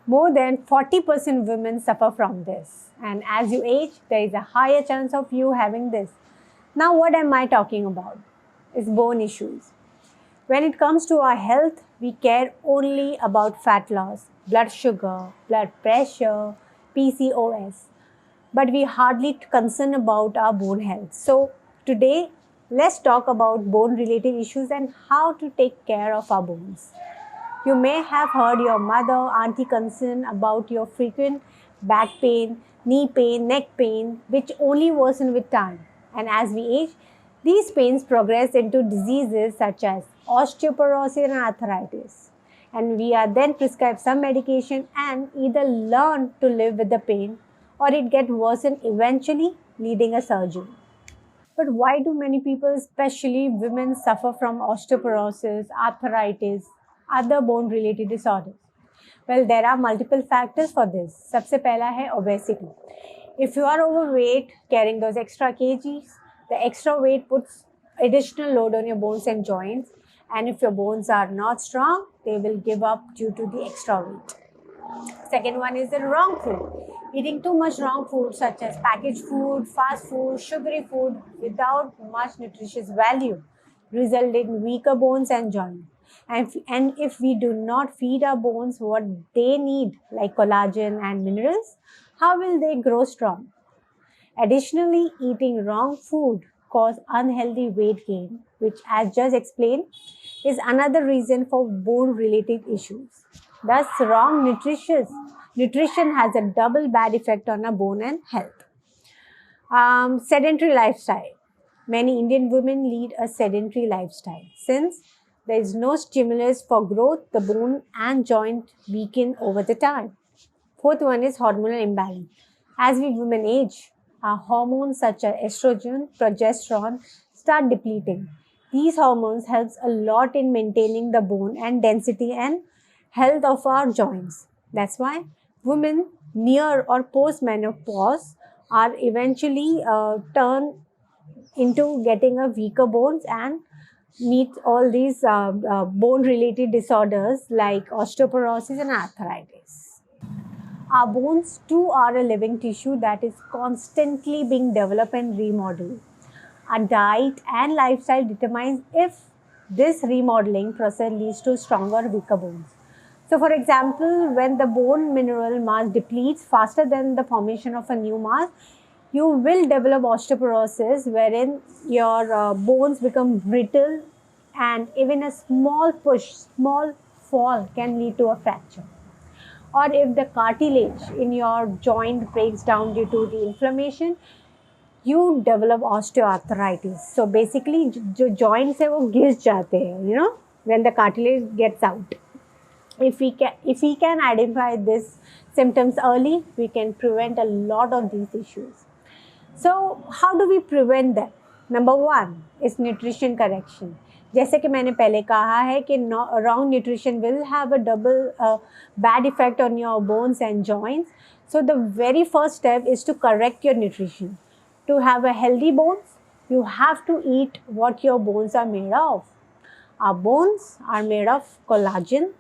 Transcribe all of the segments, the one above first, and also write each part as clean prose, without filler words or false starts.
More than 40% women suffer from this. And as you age, there is a higher chance of you having this. Now, what am I talking about? Is bone issues. When it comes to our health, we care only about fat loss, blood sugar, blood pressure, PCOS, but we hardly concern about our bone health. So today, let's talk about bone related issues and how to take care of our bones. You may have heard your mother, auntie concern about your frequent back pain, knee pain, neck pain, which only worsen with time. And as we age, these pains progress into diseases such as osteoporosis and arthritis. And we are then prescribed some medication and either learn to live with the pain or it get worsened eventually, needing a surgery. But why do many people, especially women, suffer from osteoporosis, arthritis, other bone related disorders? Well, there are multiple factors for this. सबसे पहला है obesity. If you are overweight, carrying those extra kgs, the extra weight puts additional load on your bones and joints. And if your bones are not strong, they will give up due to the extra weight. Second one is the wrong food. Eating too much wrong food such as packaged food, fast food, sugary food without much nutritious value result in weaker bones and joints. And if we do not feed our bones what they need like collagen and minerals, how will they grow strong? Additionally, eating wrong food cause unhealthy weight gain, which as just explained is another reason for bone related issues. Thus, wrong nutrition has a double bad effect on our bone and health. Sedentary lifestyle. Many Indian women lead a sedentary lifestyle. Since there is no stimulus for growth, the bone and joint weaken over the time. Fourth one is hormonal imbalance. As we women age, our hormones such as estrogen, progesterone start depleting. These hormones helps a lot in maintaining the bone and density and health of our joints. That's why women near or post menopause are eventually turn into getting a weaker bones and meet all these bone related disorders like osteoporosis and arthritis. Our bones too are a living tissue that is constantly being developed and remodeled. Our diet and lifestyle determines if this remodeling process leads to stronger, weaker bones. So, for example, when the bone mineral mass depletes faster than the formation of a new mass, you will develop osteoporosis wherein your bones become brittle and even a small push, small fall can lead to a fracture. Or if the cartilage in your joint breaks down due to the inflammation, you develop osteoarthritis. So basically, जो joints है वो घिस जाते हैं, when the cartilage gets out. If we can identify these symptoms early, we can prevent a lot of these issues. So how do we prevent them? Number one is nutrition correction. जैसे कि मैंने पहले कहा है कि wrong nutrition will have a double bad effect on your bones and joints. So the very first step is to correct your nutrition. To have a healthy bones, you have to eat what your bones are made of. Our bones are made of collagen,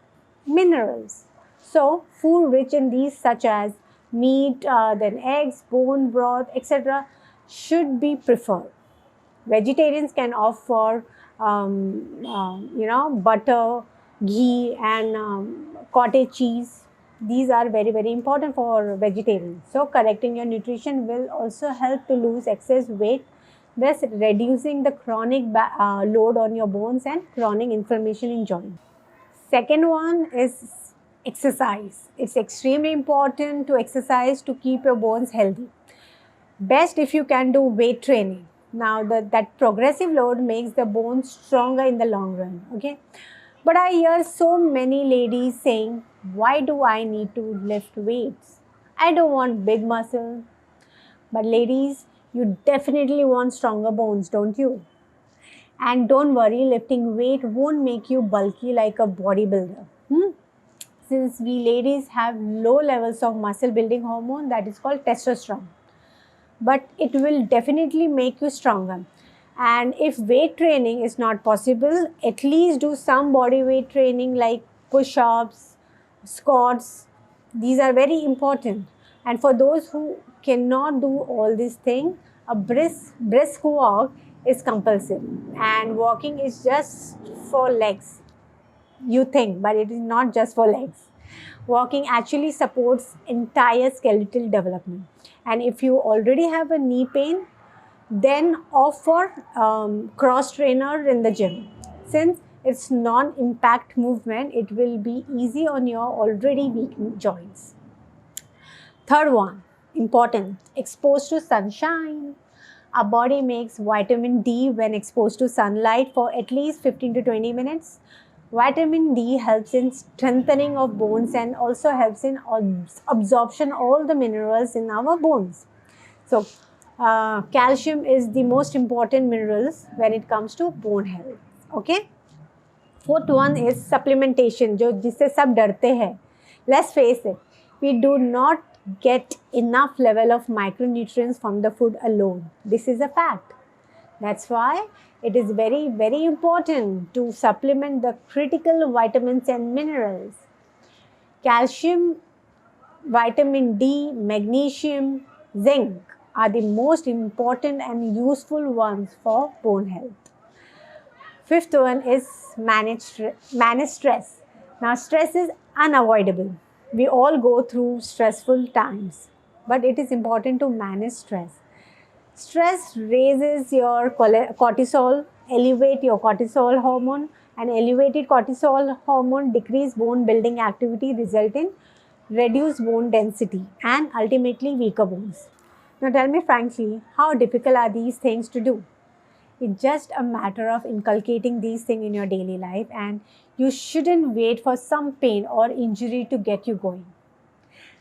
minerals. So food rich in these such as meat, then eggs, bone broth, etc. should be preferred. Vegetarians can opt for butter, ghee and cottage cheese. These are very, very important for vegetarians. So correcting your nutrition will also help to lose excess weight, thus reducing the chronic load on your bones and chronic inflammation in joints. Second one is exercise. It's extremely important to exercise to keep your bones healthy. Best if you can do weight training. Now that progressive load makes the bones stronger in the long run. Okay, but I hear so many ladies saying, why do I need to lift weights? I don't want big muscle. But ladies, you definitely want stronger bones, don't you? And don't worry, lifting weight won't make you bulky like a bodybuilder. Since we ladies have low levels of muscle building hormone that is called testosterone. But it will definitely make you stronger. And if weight training is not possible, at least do some body weight training like push-ups, squats, These are very important. And for those who cannot do all these things, a brisk walk is compulsory. And walking is just for legs. You think, but it is not just for legs. Walking actually supports entire skeletal development. And if you already have a knee pain, then opt for cross trainer in the gym. Since it's non-impact movement, it will be easy on your already weak joints. Third one, important, exposed to sunshine. Our body makes vitamin D when exposed to sunlight for at least 15 to 20 minutes. Vitamin D helps in strengthening of bones and also helps in absorption all the minerals in our bones. So, calcium is the most important minerals when it comes to bone health. Okay. Fourth one is supplementation, जो जिससे सब डरते हैं. Let's face it, we do not get enough level of micronutrients from the food alone. This is a fact. That's why it is very, very important to supplement the critical vitamins and minerals. Calcium, vitamin D, magnesium, zinc are the most important and useful ones for bone health. Fifth one is manage stress. Now, stress is unavoidable. We all go through stressful times, but it is important to manage stress. Stress raises your cortisol, elevate your cortisol hormone, and elevated cortisol hormone decrease bone building activity, result in reduced bone density and ultimately weaker bones. Now tell me frankly, how difficult are these things to do? It's just a matter of inculcating these things in your daily life, and you shouldn't wait for some pain or injury to get you going.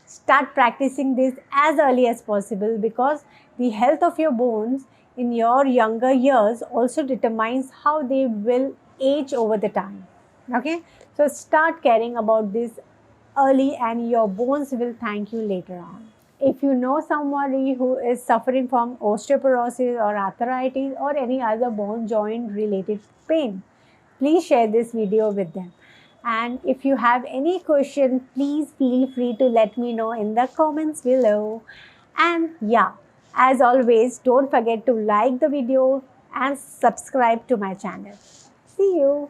Start practicing this as early as possible, because the health of your bones in your younger years also determines how they will age over the time. Okay, so start caring about this early and your bones will thank you later on. If you know somebody who is suffering from osteoporosis or arthritis or any other bone joint related pain, please share this video with them. And if you have any question, please feel free to let me know in the comments below. And yeah, as always, don't forget to like the video and subscribe to my channel. See you.